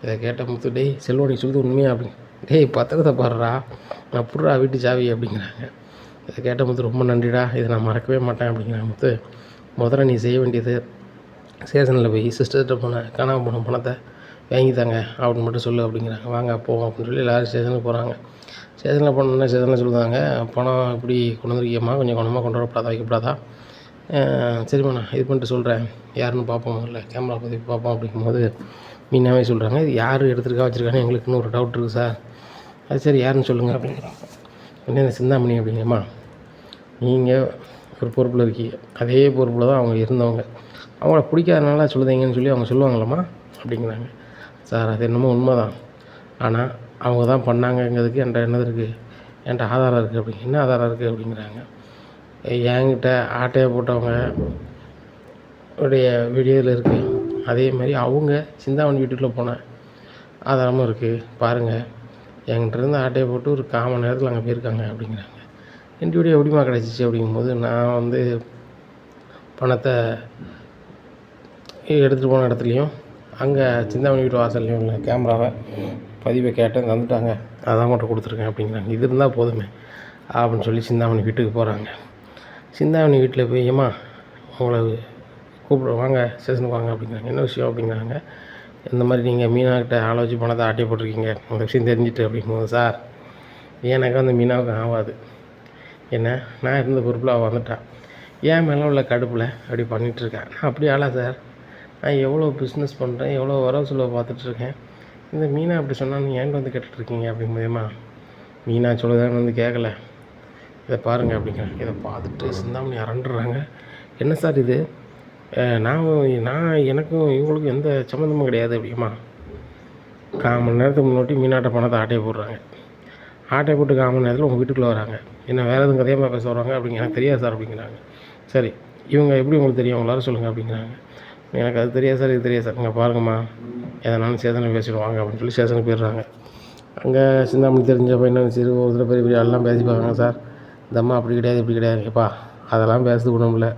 இதை கேட்ட முத்து, டேய் செல்வம் நீ சொல்லுது உண்மையா அப்படிங்க. டேய் பத்திரத்தை பாடுறா, நான் புடுறா வீட்டு சாவி அப்படிங்கிறாங்க. இதை கேட்ட முத்து, ரொம்ப நன்றிடா, இதை நான் மறக்கவே மாட்டேன் அப்படிங்கிறாங்க. முத்து, முதல்ல நீ செய்ய வேண்டியது ஸ்டேஷனில் போய் சிஸ்டர்கிட்ட காணாமல் போன பணத்தை வாங்கித்தாங்க அப்படின்னு மட்டும் சொல்லு அப்படிங்கிறாங்க. வாங்க போவோம் அப்படின்னு சொல்லி எல்லோரும் ஸ்டேஷனுக்கு போகிறாங்க. ஸ்டேஷனில் போனோன்னா ஸ்டேஷனில் சொல்லுவாங்க, பணம் இப்படி கொண்டு வந்துருக்கியம்மா, கொஞ்சம் கவனமாக கொண்டு வரப்படாதா வைக்கப்படாதா? சரிம்மா நான் இது பண்ணிட்டு சொல்கிறேன், யாருன்னு பார்ப்போம், இல்லை கேமரா பற்றி பார்ப்போம் அப்படிங்கும்போது மீனாவே சொல்கிறாங்க, இது யார் எடுத்துருக்கா வச்சுருக்கான்னு எங்களுக்கு இன்னும் ஒரு டவுட் இருக்குது சார். அது சரி யாருன்னு சொல்லுங்கள் அப்படிங்கிறாங்க. உடனே இந்த சிந்தாமணி அப்படிங்கம்மா, நீங்கள் ஒரு பொறுப்பில் இருக்கீங்க, அதே பொறுப்பில் தான் அவங்க இருந்தவங்க, அவங்கள பிடிக்காதனால சொல்லுதீங்கன்னு சொல்லி அவங்க சொல்லுவாங்களாம்மா அப்படிங்கிறாங்க. சார் அது என்னமோ உண்மை தான், ஆனால் அவங்க தான் பண்ணாங்கங்கிறதுக்கு என்கிட்ட என்னது இருக்குது, என்கிட்ட ஆதாரம் இருக்குது அப்படிங்க. என்ன ஆதாரம் இருக்குது அப்படிங்கிறாங்க. என்கிட்ட ஆட்டையை போட்டவங்க உடைய வீடியோவில் இருக்குது, அதே மாதிரி அவங்க சிந்தாமணி வீட்டுக்குள்ளே போன ஆதாரமும் இருக்குது பாருங்கள், என்கிட்ட இருந்து ஆட்டையை போட்டு ஒரு 1/4 மணி நேரத்தில் அங்கே போயிருக்காங்க அப்படிங்கிறாங்க. என் வீடியோ எப்படிமா கிடச்சிச்சு அப்படிங்கும்போது, நான் வந்து பணத்தை எடுத்துகிட்டு போன இடத்துலையும் அங்கே சிந்தாமணி வீட்டு வாசல்லையும் உள்ள கேமராவை பதிவை கேட்டேன், தந்துட்டாங்க, அதான் மட்டும் கொடுத்துருக்கேன் அப்படிங்கிறாங்க. இது இருந்தால் போதுமே அப்படின்னு சொல்லி சிந்தாமணி வீட்டுக்கு போகிறாங்க. சிந்தாமணி வீட்டில் போய், ஏம்மா உங்களை கூப்பிட வாங்க ஸ்டேஷனுக்கு வாங்க அப்படிங்கிறாங்க. என்ன விஷயம் அப்படிங்கிறாங்க. இந்த மாதிரி நீங்கள் மீனாக்கிட்ட ஆளை வச்சு பணத்தை ஆட்டையை போட்டிருக்கீங்க, அந்த விஷயம் தெரிஞ்சுட்டு அப்படிங்கும்போது, சார் எனக்கு அந்த மீனாவுக்கு ஆகாது, என்ன நான் இருந்த பொறுப்பில் அவள் வந்துட்டான், ஏன் மேலே உள்ள கடுப்பில் அப்படி பண்ணிகிட்ருக்கேன், நான் அப்படி ஆளா சார், நான் எவ்வளோ பிஸ்னஸ் பண்ணுறேன், எவ்வளோ வரவு செலவு பார்த்துட்ருக்கேன், இந்த மீனா அப்படி சொன்னால் நீங்கள் ஏன்ட்டு வந்து கேட்டுட்ருக்கீங்க அப்படிங்கும்போதேம்மா, மீனா சொல்லுதான்னு வந்து கேட்கல, இதை பாருங்கள் அப்படிங்கிறாங்க. இதை பார்த்துட்டு சிந்தாமணி அரண்டுறாங்க. என்ன சார் இது, நான் எனக்கும் இவங்களுக்கும் எந்த சம்மந்தமும் கிடையாது அப்படிங்கம்மா. 1/4 மணி நேரத்துக்கு முன்னாடி மீனாட்ட பணத்தை ஆட்டையை போடுறாங்க, ஆட்டையை போட்டு 1/4 மணி நேரத்தில் உங்கள் வீட்டுக்குள்ளே வராங்க, என்ன வேறு எதுவும் கதையமாக பேச வராங்க அப்படிங்க, எனக்கு தெரியாது சார் அப்படிங்கிறாங்க. சரி இவங்க எப்படி உங்களுக்கு தெரியும், உங்களார சொல்லுங்கள் அப்படிங்கிறாங்க. எனக்கு அது தெரியாது சார், இது தெரியாது சார், இங்கே பாருங்கம்மா, எதனாலும் ஸ்டேஷனில் பேசிடுவாங்க அப்படின்னு சொல்லி ஸ்டேஷனுக்கு போயிடுறாங்க. அங்கே சிந்தாமணி தெரிஞ்சப்போ என்ன சரி ஒருத்தர் பெரிய பெரிய எல்லாம் பேசி பார்க்குறாங்க. சார் இந்த அம்மா அப்படி கிடையாது இப்படி கிடையாது, எப்பா அதெல்லாம் பேசுறது ஒன்றும் இல்லை,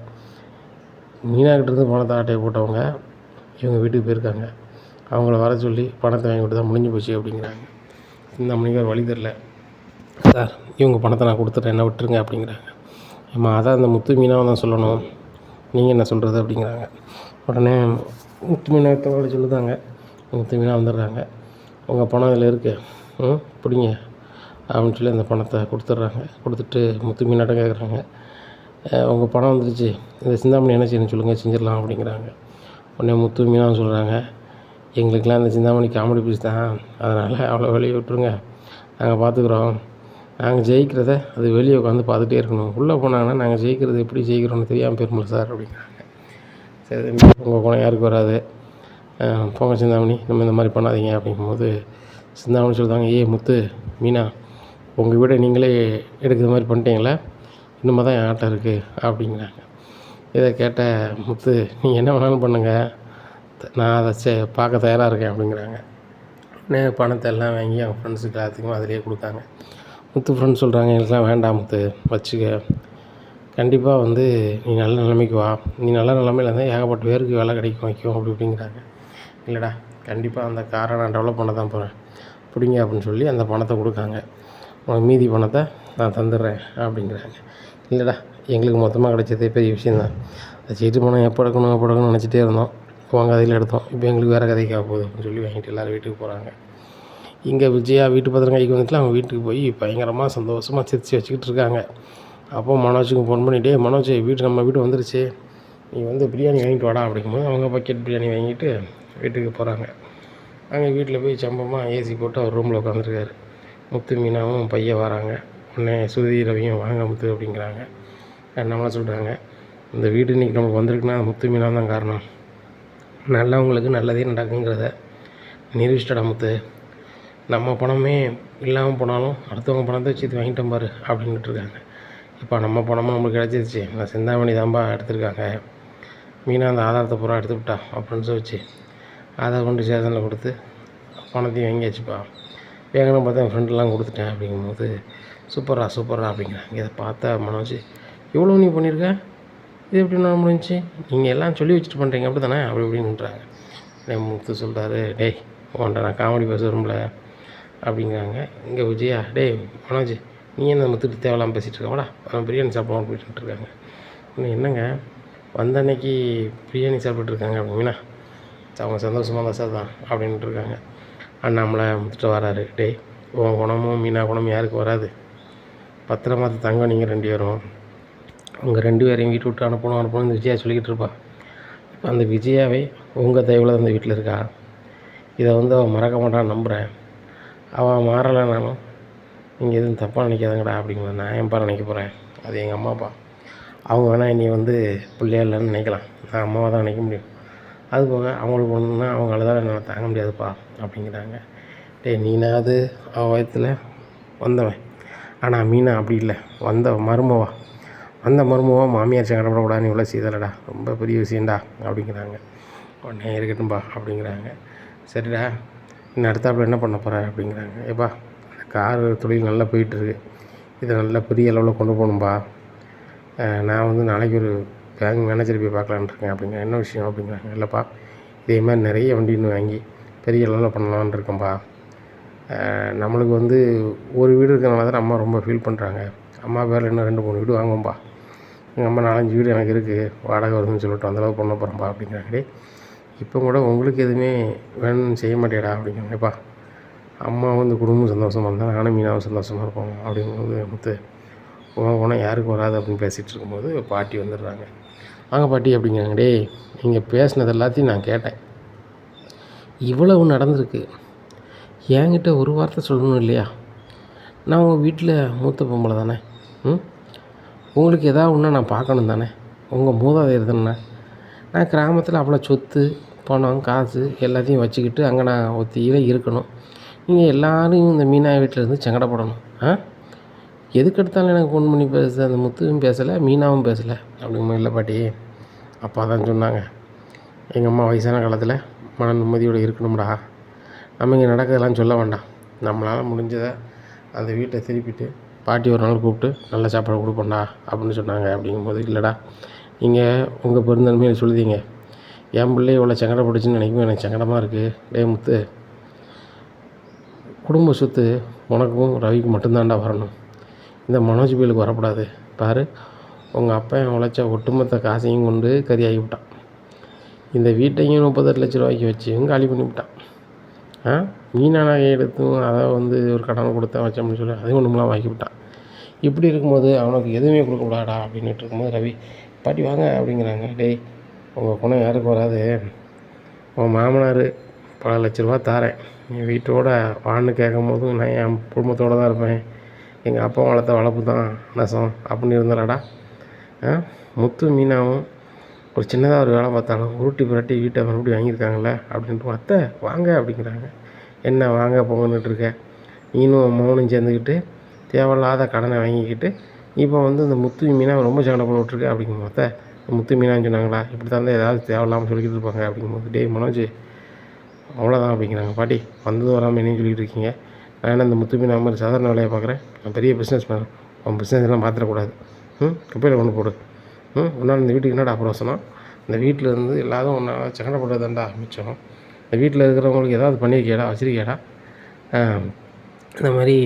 மீனாக்கிட்டேருந்து பணத்தை ஆட்டையை போட்டவங்க இவங்க வீட்டுக்கு போயிருக்காங்க. அவங்கள வர சொல்லி பணத்தை வாங்கி கொடுத்தா முடிஞ்சு போச்சு அப்படிங்கிறாங்க. சிந்தாமணிக்கு ஒரு வழி தெரில. சார் இவங்க பணத்தை நான் கொடுத்துட்றேன், என்ன விட்டுருங்க அப்படிங்கிறாங்க. ஏம்மா அதான் அந்த முத்து மீனாவை தான் சொல்லணும், நீங்கள் என்ன சொல்கிறது அப்படிங்கிறாங்க. உடனே முத்து மீனாவை சொல்லுதாங்க. முத்து மீனா வந்துடுறாங்க. உங்கள் பணம் இதில் இருக்குது, பிடிங்க அப்படின்னு சொல்லி அந்த பணத்தை கொடுத்துட்றாங்க. கொடுத்துட்டு முத்து மீனாட்ட கேட்குறாங்க, உங்கள் பணம் வந்துடுச்சு, இந்த சிந்தாமணி என்ன செய்யணும்னு சொல்லுங்கள், செஞ்சிடலாம் அப்படிங்கிறாங்க. உடனே முத்து மீனாவும் சொல்கிறாங்க, எங்களுக்கெல்லாம் இந்த சிந்தாமணி காமெடி பீஸ் தான், அதனால் அவ்வளோ வெளியே விட்டுருங்க, நாங்கள் பார்த்துக்குறோம். நாங்கள் ஜெயிக்கிறத அது வெளியே உட்காந்து பார்த்துட்டே இருக்கணும். உள்ளே போனாங்கன்னா நாங்கள் ஜெயிக்கிறது எப்படி ஜெயிக்கிறோன்னு தெரியாமல் போயிருமில்ல சார் அப்படிங்கிறாங்க. சரி உங்கள் குணம் யாருக்கு வராது, போங்க சிந்தாமணி, நம்ம இந்த மாதிரி பண்ணாதீங்க அப்படிங்கும்போது சிந்தாமணி சொல்கிறாங்க, முத்து மீனா, உங்கள் வீடை நீங்களே எடுக்கிற மாதிரி பண்ணிட்டீங்களே, இன்னுமே தான் என் ஆட்டம் இருக்குது அப்படிங்கிறாங்க. இதை கேட்ட முத்து, நீங்கள் என்ன வேணாலும் பண்ணுங்கள், நான் அதை பார்க்க தயாராக இருக்கேன் அப்படிங்கிறாங்க. உடனே பணத்தை எல்லாம் வாங்கி அவங்க ஃப்ரெண்ட்ஸுக்கு எல்லாத்துக்கும் அதிலே கொடுத்தாங்க. முத்து ஃப்ரெண்ட்ஸ் சொல்கிறாங்க, எனக்குலாம் வேண்டாம் முத்து, வச்சுக்க, கண்டிப்பாக வந்து நீ நல்ல நிலைமைக்கு வா, நீ நல்ல நிலைமையில் இருந்தால் ஏகப்பட்ட பேருக்கு வேலை கிடைக்கும் வைக்கும் அப்படி இப்படிங்கிறாங்க. இல்லைடா, கண்டிப்பாக அந்த காரை நான் டெவலப் பண்ண தான் போகிறேன், பிடிங்க அப்படின்னு சொல்லி அந்த பணத்தை கொடுக்காங்க. மீதி பணத்தை நான் தந்துடுறேன் அப்படிங்கிறாங்க. இல்லைடா, எங்களுக்கு மொத்தமாக கிடைச்சதே பெரிய விஷயந்தான், அந்த சீட்டு பணம் எப்போ எடுக்கணும்னு நினச்சிட்டே இருந்தோம், உங்கள் கதையில் எடுத்தோம், இப்போ எங்களுக்கு வேறு கதைக்காக போகுது அப்படின்னு சொல்லி வாங்கிட்டு எல்லோரும் வீட்டுக்கு போகிறாங்க. இங்கே விஜயா வீட்டு பத்திரம் கைக்கு வந்துட்டு அவங்க வீட்டுக்கு போய் பயங்கரமாக சந்தோஷமாக சிரித்து வச்சுக்கிட்டு இருக்காங்க. அப்போ மனோஜுக்கு ஃபோன் பண்ணிவிட்டு, மனோஜ் நம்ம வீடு வந்துருச்சு, நீ வந்து பிரியாணி வாங்கிட்டு வாடா அப்படிங்கும்போது அவங்க பக்கெட் பிரியாணி வாங்கிட்டு வீட்டுக்கு போகிறாங்க. அங்கே வீட்டில் போய் சம்பமாக ஏசி போட்டு அவர் ரூமில் உட்காந்துருக்காரு. முத்து மீனாவும் பையன் வராங்க. உடனே சுருதி ரவியும் வாங்க முத்து அப்படிங்கிறாங்க. நம்மளை சொல்கிறாங்க, இந்த வீடு இன்றைக்கி நமக்கு வந்திருக்குன்னா முத்து மீனாக தான் காரணம், நல்லவங்களுக்கு நல்லதே நடக்குங்கிறத நிரூபிச்சிட்டடா முத்து, நம்ம பணமே இல்லாமல் போனாலும் அடுத்தவங்க பணத்தை வச்சு வாங்கிட்டோம் பாரு அப்படின்ட்டு இருக்காங்க. இப்போ நம்ம பணமும் நம்மளுக்கு கிடச்சிருச்சு, அந்த சிந்தாமணி தான்பா எடுத்திருக்காங்க, மீனா அந்த ஆதாரத்தை பூரா எடுத்துக்கிட்டா அப்படின்னு சொல்லிச்சு, அதை கொண்டு ஸ்டேஷனில் கொடுத்து பணத்தையும் வாங்கியாச்சுப்பா, வேகணும் பார்த்தா என் ஃப்ரெண்டெலாம் கொடுத்துட்டேன் அப்படிங்கும்போது சூப்பரா அப்படிங்கிறாங்க. இதை பார்த்தா மனோஜ், இவ்வளோ நீ பண்ணியிருக்க, இது எப்படி நான் முடிஞ்சிச்சு, நீங்கள் எல்லாம் சொல்லி வச்சுட்டு பண்ணுறீங்க அப்படி தானே அப்படி இப்படின்றாங்க. முத்து சொல்கிறாரு, டேய் உன்ட்ட நான் காமெடி பேச விரும்பல அப்படிங்கிறாங்க. இங்கே விஜயா, டேய் மனோஜ், நீ என்ன முத்துட்டு தேவையில்லாமல் பேசிகிட்டு இருக்கவாடா, அவன் பிரியாணி சாப்பிடலாம் போயிட்டு இருக்காங்க. இன்னும் என்னங்க வந்த அன்னைக்கு பிரியாணி சாப்பிட்டுருக்காங்க அப்படின்னா அவங்க சந்தோஷமாக தான் சார் தான் அப்படின்ட்டு இருக்காங்க. அண்ணாமலை முத்துட்டு வராரு, டேய் உன் குணமும் மீனா குணமும் யாருக்கு வராது, பத்திரமா தங்கம் நீங்கள் 2 பேரும், அவங்க 2 பேரையும் வீட்டு விட்டு அனுப்பணும் இந்த விஜயா சொல்லிக்கிட்டு இருப்பா. இப்போ அந்த விஜயாவே உங்கள் தயவில் அந்த வீட்டில் இருக்கா, இதை வந்து அவன் மறக்க மாட்டான்னு நம்புகிறேன், அவன் மாறலைனாலும் நீங்கள் எதுவும் தப்பாக நினைக்காதங்கடா அப்படிங்கும்போது, நான் ஏன்பா நினைக்க போகிறேன், அது எங்கள் அம்மா அப்பா, அவங்க வேணால் என்னை வந்து பிள்ளையா இல்லைன்னு நினைக்கலாம், நான் அம்மாவை தான் நினைக்க முடியும், அதுபோக அவங்களுக்கு ஒன்றுனா அவங்களால தான் என்னால் தாங்க முடியாதுப்பா அப்படிங்கிறாங்க. டேய் நீனாவது அவள் வயத்தில் வந்தவன், ஆனால் மீனா அப்படி இல்லை, வந்த மருமவா, அந்த மருமவா மாமியார் சங்கடப்படக்கூடாதுன்னு இவ்வளோ செய்தலடா, ரொம்ப பெரிய விஷயம்டா அப்படிங்கிறாங்க. உடனே இருக்கட்டும்பா அப்படிங்கிறாங்க. சரிடா, இன்னும் அடுத்தாப்புல என்ன பண்ண போகிற அப்படிங்கிறாங்க. ஏப்பா அந்த கார் தொழில் நல்லா போயிட்டுருக்கு, இதை நல்லா பெரிய அளவில் கொண்டு போகணும்பா, நான் வந்து நாளைக்கு ஒரு பேங்க் மேனேஜர் போய் பார்க்கலான்னு இருக்கேன் அப்படிங்க. என்ன விஷயம் அப்படிங்கிறாங்க. இல்லைப்பா இதே மாதிரி நிறைய வண்டி இன்னும் வாங்கி பெரிய அளவில் பண்ணலான்னு இருக்கேன்ப்பா, நம்மளுக்கு வந்து ஒரு வீடு இருக்கிறனால தான் அம்மா ரொம்ப ஃபீல் பண்ணுறாங்க, அம்மா பேரில் இன்னும் 2-3 வீடு வாங்குவோம்ப்பா, எங்கள் அம்மா 4-5 வீடு எனக்கு இருக்குது, வாடகை வருதுன்னு சொல்லிட்டு அந்தளவுக்கு பண்ண போகிறேன்ப்பா அப்படிங்கிறாங்க. இப்போ கூட உங்களுக்கு எதுவுமே வேணும்னு செய்ய மாட்டேடா அப்படிங்கிறாங்க. ஏப்பா அம்மா வந்து குடும்பம் சந்தோஷமாக இருந்தால் நானும் மீனாவும் சந்தோஷமாக இருப்போம் அப்படிங்கும்போது முத்து உனக்கு யாருக்கு வராது அப்படின்னு பேசிகிட்டு இருக்கும்போது பாட்டி வந்துடுறாங்க. வாங்க பாட்டி அப்படிங்கிறாங்க. டேய் நீங்கள் பேசினது எல்லாத்தையும் நான் கேட்டேன், இவ்வளவு நடந்திருக்கு, என்கிட்ட ஒரு வார்த்தை சொல்லணும் இல்லையா, நான் உங்கள் வீட்டில் மூத்த பொம்பளை தானே, உங்களுக்கு எதாவது ஒன்றா நான் பார்க்கணும் தானே, உங்கள் மூதாதையர் தானே, நான் கிராமத்தில் அவ்வளோ சொத்து பணம் காசு எல்லாத்தையும் வச்சுக்கிட்டு அங்கே நான் ஒத்தியில இருக்கணும், நீங்கள் எல்லோரும் இந்த மீனா வீட்டில் இருந்து சங்கடப்படணும், எதுக்கெடுத்தாலும் எனக்கு ஃபோன் பண்ணி பேச அந்த முத்துவும் பேசலை மீனாவும் பேசலை அப்படிங்கும்போது, இல்லை பாட்டி அப்பா தான் சொன்னாங்க, எங்கள் அம்மா வயசான காலத்தில் மன நிம்மதியோடு இருக்கணும்டா, நம்ம இங்கே நடக்கிறதெல்லாம் சொல்ல வேண்டாம், நம்மளால் முடிஞ்சதை அந்த வீட்டை திருப்பிட்டு பாட்டி ஒரு நாள் கூப்பிட்டு நல்ல சாப்பாடு கொடுப்போம்டா அப்படின்னு சொன்னாங்க. அப்படிங்கும்போது, இல்லைடா நீங்கள் உங்கள் பெருந்தன்மையை சொல்லுதீங்க, என் பிள்ளை இவ்வளோ சங்கடப்பட்டுச்சுன்னு நினைக்கும் எனக்கு சங்கடமாக இருக்குது. டேய் முத்து, குடும்ப சொத்து உனக்கும் ரவிக்கு மட்டும்தான்டா வரணும். இந்த மனோஜ் புயலுக்கு வரக்கூடாது. பாரு, உங்கள் அப்பா உழைச்ச ஒட்டுமொத்த காசையும் கொண்டு கறியாகி விட்டான். இந்த வீட்டையும் 38 லட்ச ரூபாய்க்கு வச்சு காலி பண்ணி விட்டான். மீனா நகை எடுத்தும் அதை வந்து ஒரு கடன் கொடுத்தேன் வச்சோம்னு சொல்லி அதையும் ஒன்றுமெல்லாம் வாங்கி விட்டான். இப்படி இருக்கும்போது அவனுக்கு எதுவுமே கொடுக்கக்கூடாடா அப்படின்ட்டு இருக்கும்போது ரவி, பாட்டி வாங்க அப்படிங்கிறாங்க. டேய், உங்கள் குணம் யாருக்கு வராது. உன் மாமனார் பல லட்ச ரூபா தாரேன், நீ வீட்டோட வான்னு கேட்கும் போது நான் என் குடும்பத்தோடு தான் இருப்பேன், எங்கள் அப்பா வளர்த்த வளர்ப்பு தான் நெசம் அப்படின்னு இருந்தாடா. முத்து மீனாவும் ஒரு சின்னதாக ஒரு வேலை பார்த்தாலும் உருட்டி புரட்டி வீட்டை மறுபடியும் வாங்கியிருக்காங்களே அப்படின்ட்டு அத்தை வாங்க அப்படிங்கிறாங்க. என்ன வாங்க போங்கன்னுட்டு இருக்க, நீனும் மௌனும் சேர்ந்துக்கிட்டு தேவையில்லாத கடனை வாங்கிக்கிட்டு இப்போ வந்து இந்த முத்து மீனாவை ரொம்ப சங்கடப்பட விட்ருக்க அப்படிங்கும்போது, அத்தை முத்து மீனான்னு சொன்னாங்களா, இப்படி தான் ஏதாவது தேவையில்லாமல் சொல்லிக்கிட்டு இருப்பாங்க அப்படிங்கும்போது, டேய் மனோஜ் அவ்வளோதான் அப்படிங்கிறாங்க. பாட்டி வந்தது வராமல் என்னன்னு சொல்லிட்டு இருக்கீங்க, நான் என்ன இந்த முத்து மீனா மாதிரி சாதாரண வேலையை பார்க்குறேன், நான் பெரிய பிஸ்னஸ் மேன், அவன் பிஸ்னஸ் எல்லாம் மாற்றிடக்கூடாது. குப்பையில் கொண்டு போடு. ஒன்றால் இந்த வீட்டுக்கு என்னடா அப்புறம் இந்த வீட்டில் இருந்து எல்லாரும் ஒன்றா சங்கடப்படுறதாண்டா மிச்சம். இந்த வீட்டில் இருக்கிறவங்களுக்கு ஏதாவது பண்ணியிருக்கியாடா, வச்சிருக்கியாடா? இந்த மாதிரி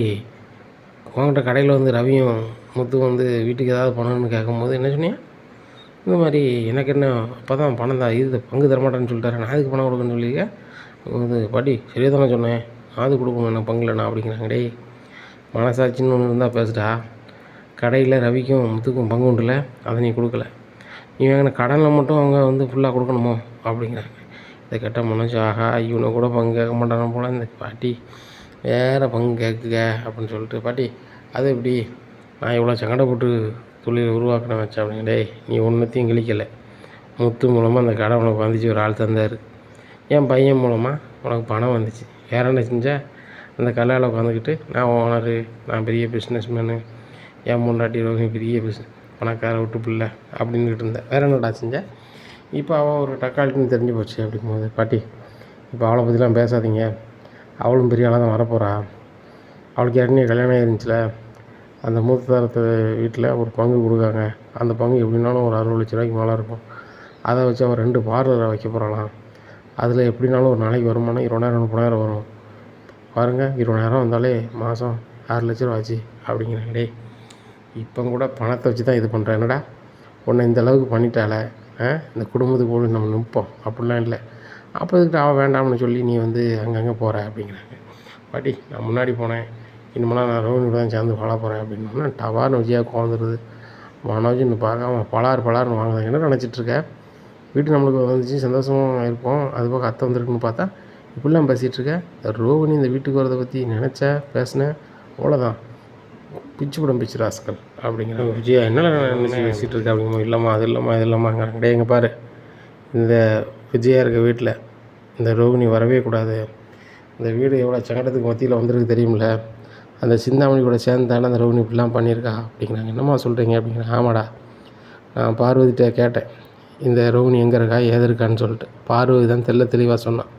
உங்கள்கிட்ட கடையில் வந்து ரவியும் முத்து வந்து வீட்டுக்கு ஏதாவது பண்ணணும்னு கேட்கும்போது என்ன சொன்னீங்க, இந்த மாதிரி எனக்கு என்ன அப்போ தான் பணம் தான் இது பங்கு தரமாட்டேன்னு சொல்லிட்டாரு, நான் அதுக்கு பணம் கொடுக்கணும்னு சொல்லியிருக்க இது பாட்டி சரியாக தானே சொன்னேன், அது கொடுக்கணும் எனக்கு பங்கு இல்லைண்ணா அப்படிங்கிறாங்க. டேய் மனசாட்சின்னு ஒன்று இருந்தால் பேசுடா. கடையில் ரவிக்கும் முத்துக்கும் பங்கு உண்டுல, அதை நீ கொடுக்கல, நீ வாங்கின கடனில் மட்டும் அவங்க வந்து ஃபுல்லாக கொடுக்கணுமோ அப்படிங்கிறாங்க. இதை கேட்டால் மனோஜ், ஆஹா இவனை கூட பங்கு கேட்க மாட்டான போல், இந்த பாட்டி வேறு பங்கு கேட்குங்க அப்படின்னு சொல்லிட்டு, பாட்டி அது எப்படி, நான் இவ்வளோ சங்கடப்பட்டு தொழில் உருவாக்கின வச்சேன் அப்படிங்க. டேய் நீ ஒன்றுத்தையும் கிழிக்கலை, முத்து மூலமாக அந்த கடை உனக்கு வந்துச்சு, ஒரு ஆள் தந்தார், என் பையன் மூலமாக உனக்கு பணம் வந்துச்சு, வேற என்ன செஞ்சால் அந்த கல்யாணம் உட்காந்துக்கிட்டு நான் ஓனரு, நான் பெரிய பிஸ்னஸ் மேனு, என் முன்னாடி ரோஹிணி பெரிய பணக்கார விட்டு பிள்ளை அப்படின்னுட்டு இருந்தேன், வேறு என்னடா செஞ்சேன். இப்போ அவள் ஒரு டக்காலிட்டின்னு தெரிஞ்சு போச்சு அப்படிங்கும்போது, பாட்டி இப்போ அவளை பற்றிலாம் பேசாதீங்க, அவளும் பெரிய ஆளாக தான் வரப்போகிறா, அவளுக்கு ஏற்கனவே கல்யாணம் ஆயிருந்துச்சுல, அந்த மூத்த தரத்து வீட்டில் ஒரு பங்கு கொடுக்காங்க, அந்த பங்கு எப்படின்னாலும் ஒரு 60 லட்ச ரூபாய்க்கு மேலே இருக்கும், அதை வச்சு அவள் 2 பார்லரை வைக்க போகிறாளாம், அதில் எப்படினாலும் ஒரு நாளைக்கு வருமானம் 20,000 30,000 வரும் பாருங்கள், 20,000 வந்தாலே மாதம் 6 லட்ச ரூபா ஆச்சு அப்படிங்கிறாங்க. டேய் இப்போ கூட பணத்தை வச்சு தான் இது பண்ணுறேன், என்னடா உன்னை இந்த அளவுக்கு பண்ணிட்டால, இந்த குடும்பத்துக்கு போய் நம்ம நிற்போம் அப்படிலாம் இல்லை, அப்போ இதுக்கு அவள் வேண்டாம்னு சொல்லி நீ வந்து அங்கங்கே போகிற அப்படிங்கிறாங்க. பாட்டி நான் முன்னாடி போனேன், இனிமேலாம் நான் ரோஹினி தான் சேர்ந்து வாழ போகிறேன் அப்படின்னா டவார்னு விஜயா கோந்துருது. மனோஜ்னு பார்க்காம பலார்னு வாங்குறாங்க, என்ன நினச்சிட்ருக்க, வீட்டு நம்மளுக்கு வந்துச்சு சந்தோஷமாக இருப்போம், அது போக அத்தை வந்திருக்குன்னு பார்த்தா இப்படிலாம் பேசிகிட்ருக்க, ரோஹினி இந்த வீட்டுக்கு வரதை பற்றி நினச்சா பேசினேன் அவ்வளோதான், பிச்சு படம் பிச்சு ராஸ்கல் அப்படிங்கிறாங்க. விஜயா என்ன நினச்சி பேசிகிட்டு இருக்கா அப்படிங்கும்போது, இல்லைம்மா அது இல்லைம்மா இது இல்லைம்மாங்கிறாங்க. டே எங்கே பாரு, இந்த விஜயா இருக்க வீட்டில் இந்த ரோகிணி வரவே கூடாது, இந்த வீடு எவ்வளோ சங்கடத்துக்கு மத்தியில் வந்திருக்கு தெரியுமில்ல, அந்த சிந்தாமணி கூட சேர்ந்து தானே அந்த ரோகிணி இப்படிலாம் பண்ணியிருக்கா அப்படிங்கிறாங்க. என்னம்மா சொல்கிறீங்க அப்படிங்கிறாங்க. ஆமாடா, நான் பார்வதிகிட்ட கேட்டேன் இந்த ரோகிணி எங்கே இருக்கா ஏது இருக்கான்னு சொல்லிட்டு, பார்வதி தான் தெளிவாக சொன்னான்,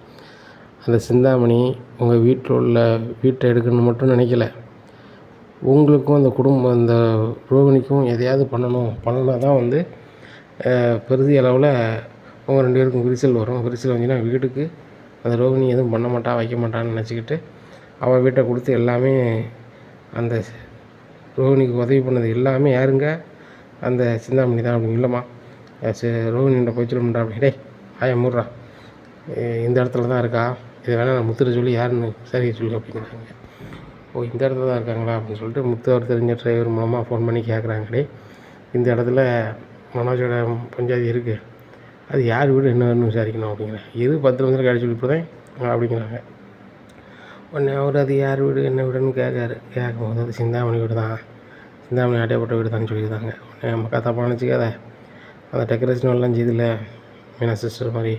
அந்த சிந்தாமணி உங்கள் வீட்டில் உள்ள வீட்டை எடுக்கணும்னு மட்டும் நினைக்கல, உங்களுக்கும் அந்த குடும்பம் அந்த ரோகிணிக்கும் எதையாவது பண்ணனா தான் வந்து பெருதி அளவில் உங்கள் 2 பேருக்கும் விரிசல் வரும், விரிசல் வந்துச்சுன்னா வீட்டுக்கு அந்த ரோகிணி எதுவும் பண்ண மாட்டா வைக்க மாட்டான்னு நினச்சிக்கிட்டு அவள் வீட்டை கொடுத்து எல்லாமே அந்த ரோகிணிக்கு உதவி பண்ணது எல்லாமே யாருங்க, அந்த சிந்தாமணி தான் அப்படிங்க. இல்லைம்மா ரோகிணிகிட்ட போய் சொல்லும்டா அப்படி. டே ஆயா மூடுறா, இந்த இடத்துல தான் இருக்கா, இதை வேணால் நான் முத்துரை சொல்லி யாருன்னு சரி சொல்லு அப்படிங்கிறாங்க. ஓ இந்த இடத்துல தான் இருக்காங்களா அப்படின்னு சொல்லிட்டு முத்து அவர் தெரிஞ்ச டிரைவர் மூலமாக ஃபோன் பண்ணி கேட்குறாங்க. டே இந்த இடத்துல மனோஜோட பஞ்சாயத்து இருக்குது, அது யார் வீடு என்னன்னு விசாரிக்கணும் அப்படிங்கிறேன். 10 நிமிஷம் கழிச்சு சொல்லிவிடுறேன் அப்படிங்கிறாங்க. உடனே அவர் அது யார் வீடு என்ன வீடுன்னு கேட்கும்போது அது சிந்தாமணி வீடு தான், சிந்தாமணி ஆட்டையப்பட்ட வீடு தான் சொல்லியிருந்தாங்க. உடனே மக்கா தப்பாக நினச்சிக்காத, அந்த டெக்கரேஷன் எல்லாம் செய்தில்ல மீனா சிஸ்டர் மாதிரி,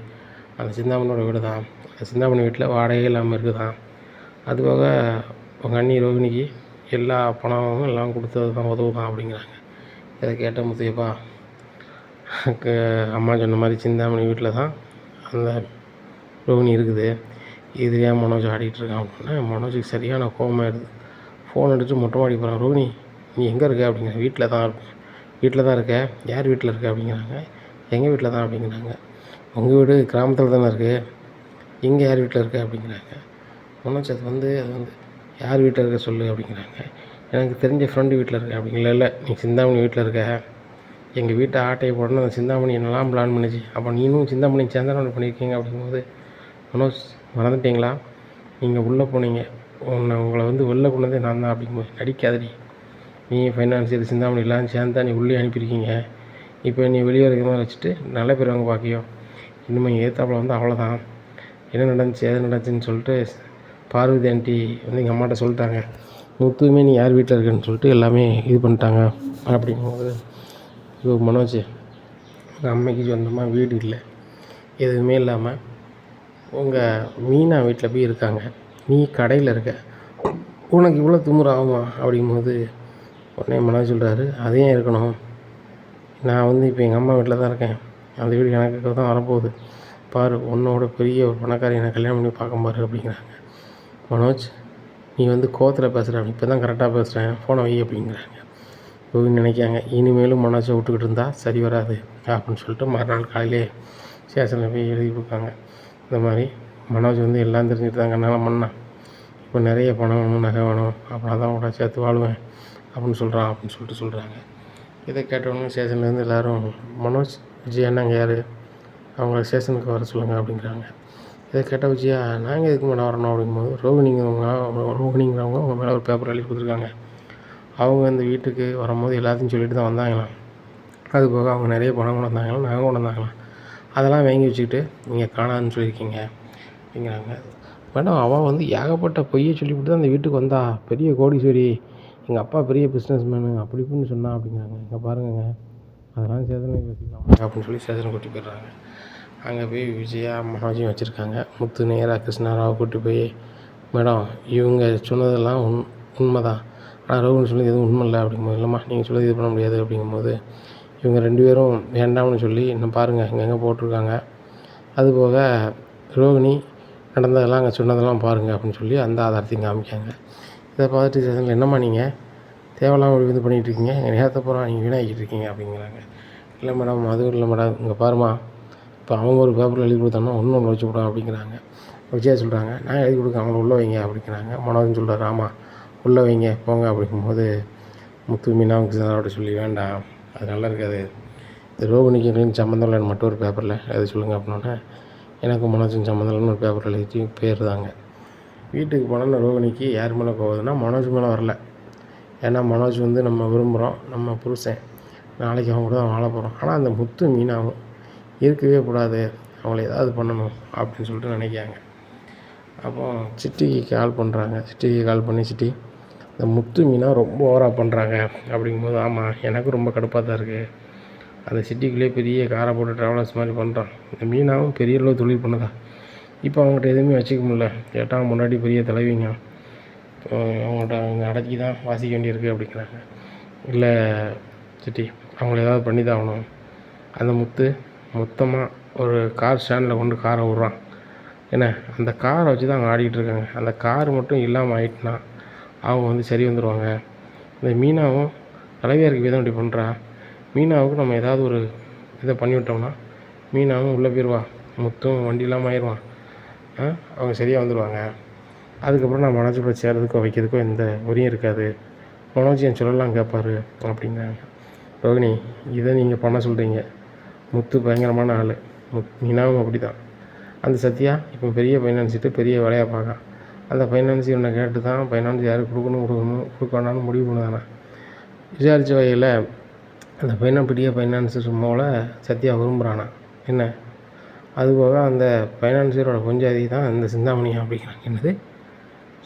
அந்த சிந்தாமணியோட வீடு தான், அந்த சிந்தாமணி வீட்டில் வாடகையே இல்லாமல் இருக்குது தான், அதுபோக உங்கள் அண்ணி ரோகிணிக்கு எல்லா பணமும் எல்லாம் கொடுத்தது தான் உதவுதான் அப்படிங்கிறாங்க. இதை கேட்ட முத்தையப்பா, அம்மா சொன்ன மாதிரி சிந்தாமணி வீட்டில் தான் அந்த ரோகிணி இருக்குது, இது ஏன் மனோஜ் ஆடிட்டுருக்கான் அப்படின்னா மனோஜுக்கு சரியான கோபமாகிடுது. ஃபோன் அடித்து மொட்டை மாடி போகிறான். ரோகிணி நீ எங்கே இருக்க அப்படிங்கிற. வீட்டில் தான் இருக்க. யார் வீட்டில் இருக்க அப்படிங்கிறாங்க. எங்கள் வீட்டில் தான் அப்படிங்கிறாங்க. உங்கள் வீடு கிராமத்தில் தானே இருக்குது, இங்கே யார் வீட்டில் இருக்க அப்படிங்கிறாங்க. மனோஜ் அது வந்து யார் வீட்டில் இருக்க சொல்லு அப்படிங்கிறாங்க. எனக்கு தெரிஞ்ச ஃப்ரெண்டு வீட்டில் இருக்கேன் அப்படிங்களா. இல்லை நீ சிந்தாமணி வீட்டில் இருக்க, எங்கள் வீட்டை ஆட்டையை போடணும் அந்த சிந்தாமணி என்னெல்லாம் பிளான் பண்ணிச்சு, அப்போ நீனும் சிந்தாமணி சேர்ந்தானே ஒன்று பண்ணியிருக்கீங்க அப்படிங்கும்போது, மனோஜ் மறந்துட்டீங்களா, நீங்கள் உள்ளே போனீங்க, உங்களை வெளில கொண்டதே நான் தான் அப்படிங்கும்போது, நடிக்காதடி, நீ ஃபைனான்சியல் சிந்தாமணி எல்லாம் சேர்ந்தா நீ உள்ளே அனுப்பியிருக்கீங்க, இப்போ நீ வெளியே இருக்கிற மாதிரி வச்சுட்டு நல்ல பேர் வாங்க பாக்கியோ, இனிமேல் ஏத்தாப்பில் அவ்வளோதான், என்ன நடந்துச்சு எது நடந்துச்சுன்னு சொல்லிட்டு பார்வதி ஆண்டி எங்கள் அம்மாட்ட சொல்லிட்டாங்க, முத்துவுமே நீ யார் வீட்டில் இருக்குன்னு சொல்லிட்டு எல்லாமே இது பண்ணிட்டாங்க அப்படிங்கும்போது, ஐயோ மனோஜ், உங்கள் அம்மைக்கு சொந்தமாக வீடு இல்லை, எதுவுமே இல்லாமல் உங்கள் மீனா வீட்டில் போய் இருக்காங்க, நீ கடையில் இருக்க, உனக்கு இவ்வளோ திமிரு ஆகுமா அப்படிங்கும்போது, உடனே மனோஜ் சொல்கிறாரு, அதையும் இருக்கணும், நான் இப்போ எங்கள் அம்மா வீட்டில் தான் இருக்கேன், அந்த வீடு எனக்கு தான் வரப்போகுது, பாரு உன்னோட பெரிய ஒரு பணக்காரி என்னை கல்யாணம் பண்ணி பார்க்க பாரு அப்படிங்கிறாங்க. மனோஜ், நீ கோவத்தில் பேசுகிற, இப்போ தான் கரெக்டாக பேசுகிறேன், ஃபோனை வை அப்படிங்கிறாங்க. ரோஹிணி நினைக்காங்க, இனிமேலும் மனோஜை விட்டுக்கிட்டு இருந்தால் சரி வராது அப்படின்னு சொல்லிட்டு மறுநாள் காலையிலே ஸ்டேஷனில் போய் எழுதி கொடுக்காங்க. இந்த மாதிரி மனோஜ் எல்லாம் தெரிஞ்சுட்டு தாங்க என்னால் பண்ணான், இப்போ நிறைய பணம் வேணும், நகை வேணும், அப்படின்னா தான் கூட சேர்த்து வாழ்வேன் அப்படின்னு சொல்கிறான் அப்படின்னு சொல்கிறாங்க. இதை கேட்டவொடனே ஸ்டேஷன்லேருந்து எல்லோரும், மனோஜ் விஜய் அண்ணாங்க யார், அவங்கள ஸ்டேஷனுக்கு வர சொல்லுங்கள் அப்படிங்கிறாங்க. இதை கேட்ட விஜயா, நாங்கள் எதுக்கு மேலே வரணும் அப்படிங்கும்போது, ரோகிணிங்கிறவங்க அவங்க மேலே ஒரு பேப்பர் எழுதி கொடுத்துருக்காங்க, அவங்க இந்த வீட்டுக்கு வரும்போது எல்லாத்தையும் சொல்லிட்டு தான் வந்தாங்களாம், அது போக அவங்க நிறைய பணம் கொண்டு வந்தாங்களாம், நகை கொண்டு வந்தாங்களாம், அதெல்லாம் வாங்கி வச்சுக்கிட்டு நீங்கள் காணாதுன்னு சொல்லியிருக்கீங்க அப்படிங்கிறாங்க. மேடம் அவள் ஏகப்பட்ட பொய்யை சொல்லிவிட்டு தான் அந்த வீட்டுக்கு வந்தா, பெரிய கோடீஸ்வரி, எங்கள் அப்பா பெரிய பிஸ்னஸ் மேனு அப்படி இப்படின்னு சொன்னா அப்படிங்கிறாங்க. இங்கே பாருங்கங்க, அதெல்லாம் சேதனை பேசிக்கலாம் அப்படின்னு சொல்லி சேதனை கூட்டி போயிடுறாங்க. அங்கே போய் விஜயா மனோஜையும் வச்சுருக்காங்க. முத்து நேராக கிருஷ்ணாராவை கூட்டி போய், மேடம் இவங்க சொன்னதெல்லாம் உண்மை தான், ஆனால் ரோஹிணி சொன்னது எதுவும் உண்மை இல்லை அப்படிங்கும்போது, இல்லைம்மா நீங்கள் சொல்லி இது பண்ண முடியாது அப்படிங்கும்போது, இவங்க 2 பேரும் வேண்டாம்னு சொல்லி இன்னும் பாருங்கள் எங்கெங்கே போட்டிருக்காங்க, அதுபோக ரோஹிணி நடந்ததெல்லாம் அங்கே சொன்னதெல்லாம் பாருங்கள் அப்படின்னு சொல்லி அந்த ஆதாரத்தையும் காமிக்காங்க. இதை பார்த்துட்டு ஸ்டேஷனில், என்னம்மா நீங்கள் தேவையில்லாமல் இது பண்ணிகிட்ருக்கீங்க, எங்கள் நேரத்தை பூரா நீங்கள் வீணாக்கிட்டு இருக்கீங்க அப்படிங்கிறாங்க. இல்லை மேடம் அதுவும் இல்லை மேடம், இங்கே பாருமா, இப்போ அவங்க ஒரு பேப்பரில் எழுதி கொடுத்தாங்கன்னா ஒன்று வச்சு விடும் அப்படிங்கிறாங்க. விஜயா சொல்கிறாங்க, நான் எழுதி கொடுக்க அவங்கள உள்ளே வைங்க அப்படிங்கிறாங்க. மனோஜன் சொல்கிறார், ஆமாம் உள்ளே வைங்க போங்க அப்படிங்கும்போது, முத்து மீனாவுக்கு சாரோட சொல்லி, வேண்டாம் அது நல்லா இருக்காது, இது ரோகிணிக்கு எங்களுக்கு சம்மந்தம் இல்லைன்னு மட்டும் ஒரு பேப்பரில் எழுதி சொல்லுங்கள் அப்படின்னோடனே, எனக்கு மனோஜன் சம்மந்தம் இல்லைன்னு ஒரு பேப்பரில் எழுதி போயிடுறாங்க. வீட்டுக்கு போனோன்னா ரோகிணிக்கு யார் மேலே போகுதுன்னா மனோஜ் மேலே வரல. ஏன்னா மனோஜ் நம்ம விரும்புகிறோம், நம்ம புருஷன், நாளைக்கு அவங்க கூட தான் வாழ போகிறோம், ஆனால் அந்த முத்து மீனாவும் இருக்கவே கூடாது, அவங்கள ஏதாவது பண்ணணும் அப்படின்னு சொல்லிட்டு நினைக்காங்க. அப்போ சிட்டிக்கு கால் பண்ணுறாங்க. சிட்டிக்கு கால் பண்ணி, சிட்டி இந்த முத்து மீனா ரொம்ப ஓவராக பண்ணுறாங்க அப்படிங்கும்போது, ஆமாம் எனக்கும் ரொம்ப கடுப்பாக தான் இருக்குது, அந்த சிட்டிக்குள்ளேயே பெரிய காரை போட்டு ட்ராவலர்ஸ் மாதிரி பண்ணுறான், இந்த மீனாவும் பெரிய அளவு தொழில் பண்ணுதா, இப்போ அவங்ககிட்ட எதுவுமே வச்சுக்க முடியல, கேட்டால் முன்னாடி பெரிய தலைவிங்க, அவங்கள்ட்ட அவங்க அடக்கி தான் வாசிக்க வேண்டியிருக்கு அப்படிங்கிறாங்க. இல்லை சிட்டி, அவங்கள ஏதாவது பண்ணி தான் ஆகணும், அந்த முத்து மொத்தமாக ஒரு கார் ஸ்டாண்டில் கொண்டு காரை விட்றான், ஏன்னா அந்த காரை வச்சு தான் அவங்க ஆடிக்கிட்டு இருக்காங்க, அந்த கார் மட்டும் இல்லாமல் ஆகிட்டுனா அவங்க சரி வந்துடுவாங்க. இந்த மீனாவும் தலைவியாக இருக்க விதம் இப்படி பண்ணுறா, மீனாவுக்கு நம்ம ஏதாவது ஒரு இதை பண்ணிவிட்டோம்னா மீனாவும் உள்ளே போயிடுவா, முத்தும் வண்டி இல்லாமல் ஆயிடுவான், அவங்க சரியாக வந்துடுவாங்க, அதுக்கப்புறம் நான் மனோஜ் கூட சேர்றதுக்கோ வைக்கிறதுக்கோ எந்த வரியும் இருக்காது, மனோஜ் என் சொல்லலாம் கேட்பார் அப்படிங்கிறாங்க. ரோகிணி, இதை நீங்கள் பண்ண சொல்கிறீங்க, முத்து பயங்கரமான ஆள், மீனாவும் அப்படி தான், அந்த சத்யா இப்போ பெரிய ஃபைனான்ஸிட்டு பெரிய வேலையாக பார்க்கான், அந்த ஃபைனான்ஸ் இவனை கேட்டு தான் ஃபைனான்ஸ் யாருக்கு கொடுக்க வேண்டாம்னு முடிவு பண்ணுதானே. விசாரித்த வகையில் அந்த பெரிய ஃபைனான்ஸு சும்மாவில் சத்யா விரும்புகிறானா என்ன, அதுபோக அந்த ஃபைனான்சியரோட பொஞ்சாதி தான் இந்த சிந்தாமணி அப்படிங்கிறாங்க. என்னது,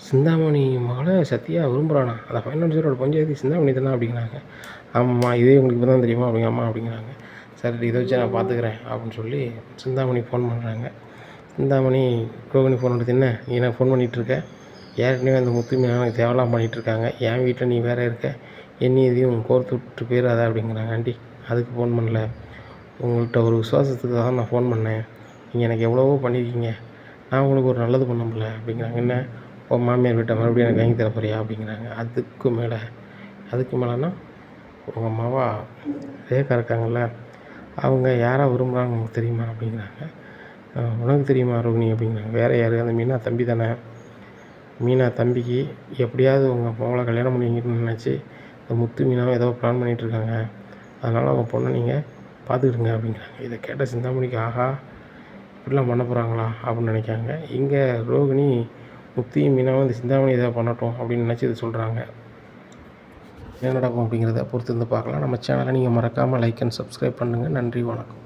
சிந்தாமணி மகளை சத்யா விரும்புகிறானா, அந்த ஃபைனான்சியரோட பொஞ்சாதி சிந்தாமணி தானே அப்படிங்கிறாங்க. ஆமாம்மா இதே உங்களுக்கு இப்போ தான் தெரியுமா அப்படிங்கம்மா அப்படிங்கிறாங்க. சரி இதை வச்சு நான் பார்த்துக்கிறேன் அப்படின்னு சொல்லி சிந்தாமணி ஃபோன் பண்ணுறாங்க. சிந்தாமணி ரோகிணி ஃபோன் எடுத்து, என்ன நீ எனக்கு ஃபோன் பண்ணிகிட்ருக்க, ஏற்கனவே அந்த முத்து மீனா எனக்கு தேவைலாம் பண்ணிகிட்ருக்காங்க, என் வீட்டில் நீ வேறு இருக்க, என்னை எதையும் கோர்த்து விட்டு போயிடாத அப்படிங்கிறாங்க. ஆண்டி அதுக்கு ஃபோன் பண்ணல, உங்கள்கிட்ட ஒரு விசுவாசத்துக்கு தான் நான் ஃபோன் பண்ணேன், நீங்கள் எனக்கு எவ்வளவோ பண்ணியிருக்கீங்க, நான் உங்களுக்கு ஒரு நல்லது பண்ண முடியல அப்படிங்கிறாங்க. என்ன உன் மாமியார் வீட்டை மறுபடியும் எனக்கு வாங்கி தர போறியா அப்படிங்கிறாங்க. அதுக்கு மேலேனா உங்கள் மாவா ரேகா இருக்காங்கல்ல, அவங்க யாரை விரும்புகிறாங்க உனக்கு தெரியுமா அப்படிங்கிறாங்க. உனக்கு தெரியுமா ரோகிணி அப்படிங்கிறாங்க. வேறு யார்? அந்த மீனா தம்பி தானே. மீனா தம்பிக்கு எப்படியாவது உங்கள் மகளை கல்யாணம் பண்ணிக்கணும்னு நினச்சி இந்த முத்து மீனாவும் ஏதோ பிளான் பண்ணிகிட்ருக்காங்க. அதனால் அவங்க பொண்ணை நீங்கள் பார்த்துக்கிடுங்க அப்படிங்கிறாங்க. இதை கேட்ட சிந்தாமணிக்கு ஆஹா இப்படிலாம் பண்ண போகிறாங்களா அப்படின்னு நினைக்காங்க. இங்கே ரோகிணி முத்தியும் மீனாவும் இந்த சிந்தாமணி இதை பண்ணட்டும் அப்படின்னு நினச்சி இதை சொல்கிறாங்க. என்ன நடக்கும் அப்படிங்கிறத பொறுத்து இருந்து பார்க்கலாம். நம்ம சேனலை நீங்கள் மறக்காமல் லைக் அண்ட் சப்ஸ்கிரைப் பண்ணுங்கள். நன்றி, வணக்கம்.